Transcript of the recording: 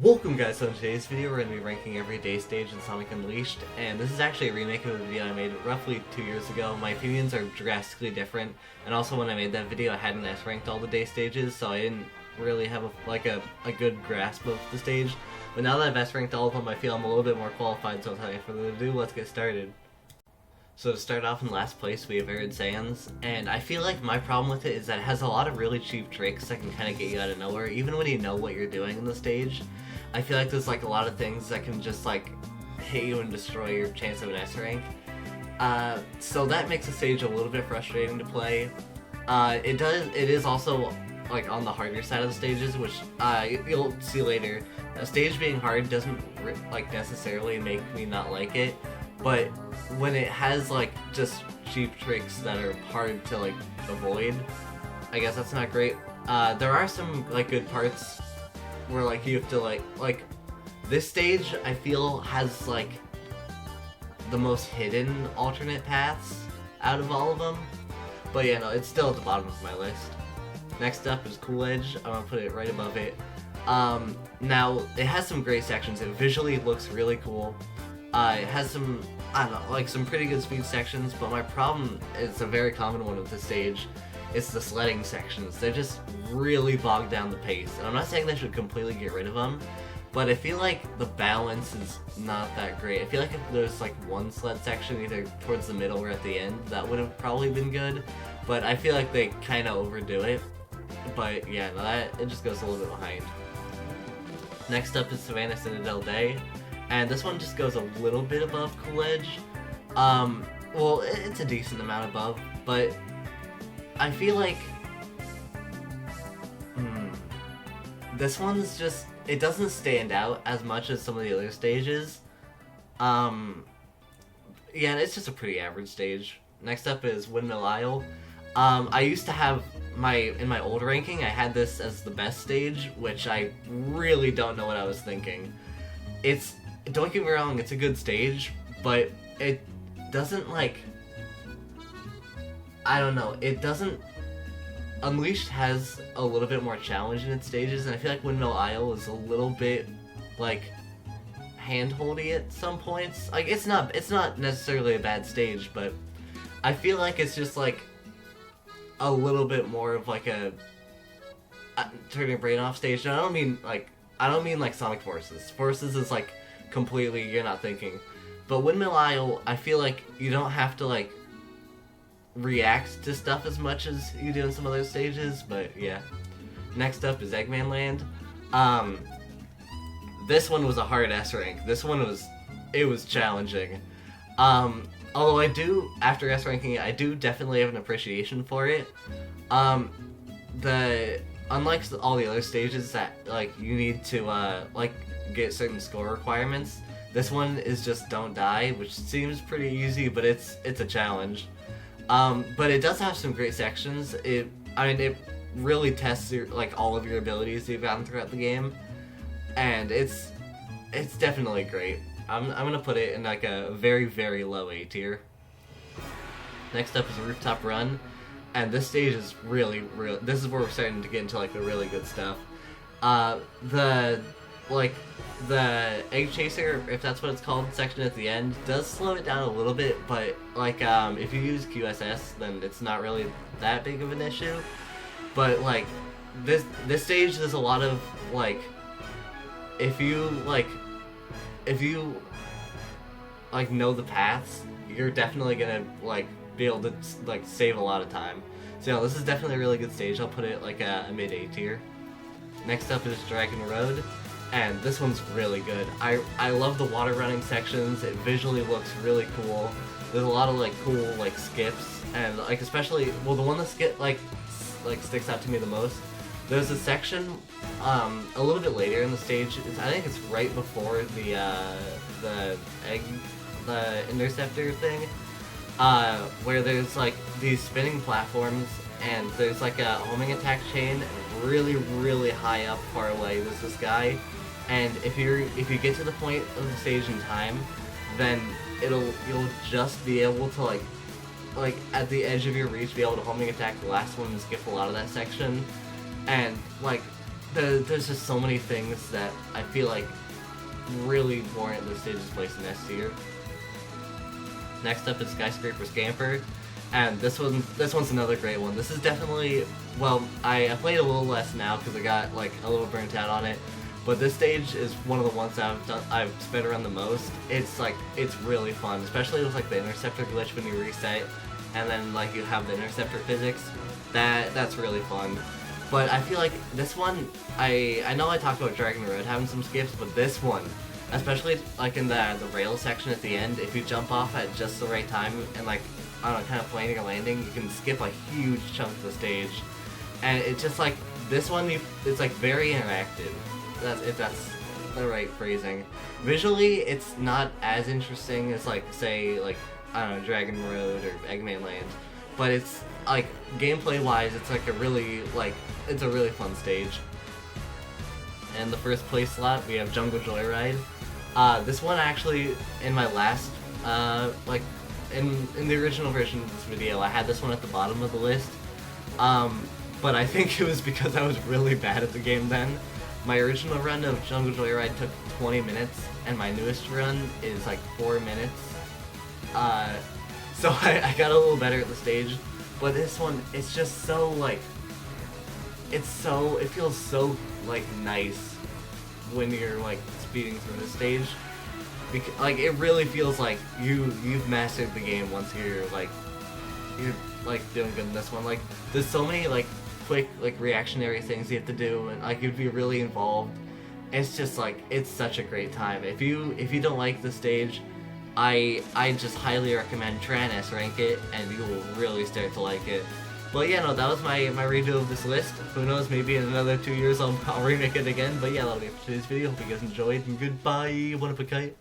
Welcome guys, so in today's video we're going to be ranking every day stage in Sonic Unleashed, and this is actually a remake of a video I made roughly 2 years ago. My opinions are drastically different, and also when I made that video I hadn't S-ranked all the day stages, so I didn't really have a good grasp of the stage. But now that I've S-ranked all of them, I feel I'm a little bit more qualified, so without any further ado, let's get started. So to start off in last place, we have Arid Sands, and I feel like my problem with it is that it has a lot of really cheap tricks that can kind of get you out of nowhere, even when you know what you're doing in the stage. I feel like there's like a lot of things that can just like hit you and destroy your chance of an S rank. So that makes the stage a little bit frustrating to play. It is also like on the harder side of the stages, which you'll see later. A stage being hard doesn't like necessarily make me not like it, but when it has like just cheap tricks that are hard to like avoid, I guess that's not great. There are some like good parts where like you have to like this stage I feel has like the most hidden alternate paths out of all of them, but yeah, no, it's still at the bottom of my list. Next up is Cool Edge. I'm gonna put it right above it. Now it has some great sections. It visually looks really cool. It has some, I don't know, like some pretty good speed sections, but my problem is a very common one with the stage. It's the sledding sections. They're just really bogged down the pace. And I'm not saying they should completely get rid of them, but I feel like the balance is not that great. I feel like if there's like one sled section either towards the middle or at the end, that would have probably been good. But I feel like they kind of overdo it. But yeah, no, it just goes a little bit behind. Next up is Savannah Citadel Day. And this one just goes a little bit above Cool Edge. Well, it's a decent amount above, but I feel like this one's just, it doesn't stand out as much as some of the other stages. Yeah, it's just a pretty average stage. Next up is Windmill Isle. I used to have in my old ranking, I had this as the best stage, which I really don't know what I was thinking. Don't get me wrong, it's a good stage, but it doesn't like, I don't know, it doesn't... Unleashed has a little bit more challenge in its stages, and I feel like Windmill Isle is a little bit, like, hand-holdy at some points. Like, it's not necessarily a bad stage, but I feel like it's just, like, a little bit more of, like, a turn your brain off stage. And I don't mean like Sonic Forces. Forces is, like, completely, you're not thinking. But Windmill Isle, I feel like you don't have to, like, react to stuff as much as you do in some other stages, but yeah. Next up is Eggman Land. This one was a hard S rank. This one was challenging. Although after S ranking it, I do definitely have an appreciation for it. Unlike all the other stages that like you need to like get certain score requirements, this one is just don't die, which seems pretty easy, but it's a challenge. But it does have some great sections. It really tests all of your abilities you've gotten throughout the game, and it's definitely great. I'm gonna put it in like a very, very low A tier. Next up is Rooftop Run, and this stage is really, this is where we're starting to get into like the really good stuff. The Egg Chaser, if that's what it's called, section at the end does slow it down a little bit, but like if you use QSS, then it's not really that big of an issue. But like this stage, there's a lot of like, if you know the paths, you're definitely gonna like be able to like save a lot of time. So yeah, this is definitely a really good stage. I'll put it like a mid A tier. Next up is Dragon Road. And this one's really good. I love the water running sections. It visually looks really cool. There's a lot of like cool like skips, and like especially, well, the one that sticks out to me the most. There's a section a little bit later in the stage. I think it's right before the interceptor thing, where there's like these spinning platforms, and there's like a homing attack chain, and really, really high up, far away, there's this guy. And if you get to the point of the stage in time, then you'll just be able to like at the edge of your reach be able to homing attack the last one and skip a lot of that section. And like there's just so many things that I feel like really warrant the stage's place in S tier. Next up is Skyscraper Scamper, and this one's another great one. This is definitely, well, I played a little less now because I got like a little burnt out on it, but this stage is one of the ones that I've sped around the most. It's really fun, especially with like the interceptor glitch when you reset, and then like you have the interceptor physics. That's really fun. But I feel like this one, I know I talked about Dragon Road having some skips, but this one, especially like in the rail section at the end, if you jump off at just the right time and like, I don't know, kind of planning a landing, you can skip a huge chunk of the stage. And it's just like, this one, it's like very interactive, if that's the right phrasing. Visually, it's not as interesting as like, say, like, I don't know, Dragon Road or Eggman Land, but it's like, gameplay wise, it's like it's a really fun stage. And the first place slot, we have Jungle Joyride. This one actually, in my last, like, in the original version of this video, I had this one at the bottom of the list. But I think it was because I was really bad at the game then. My original run of Jungle Joyride took 20 minutes, and my newest run is like 4 minutes. So I got a little better at the stage, but this one, it's just so, like, it feels so, like, nice when you're, like, speeding through the stage. Like, it really feels like you've mastered the game once you're doing good in this one. Like, there's so many, like, quick, like, reactionary things you have to do, and, like, you'd be really involved. It's just, like, it's such a great time. If you don't like the stage, I just highly recommend try and S-rank it, and you will really start to like it. But yeah, no, that was my review of this list. Who knows, maybe in another 2 years I'll remake it again. But yeah, that'll be it for today's video. Hope you guys enjoyed, and goodbye, one up a kite.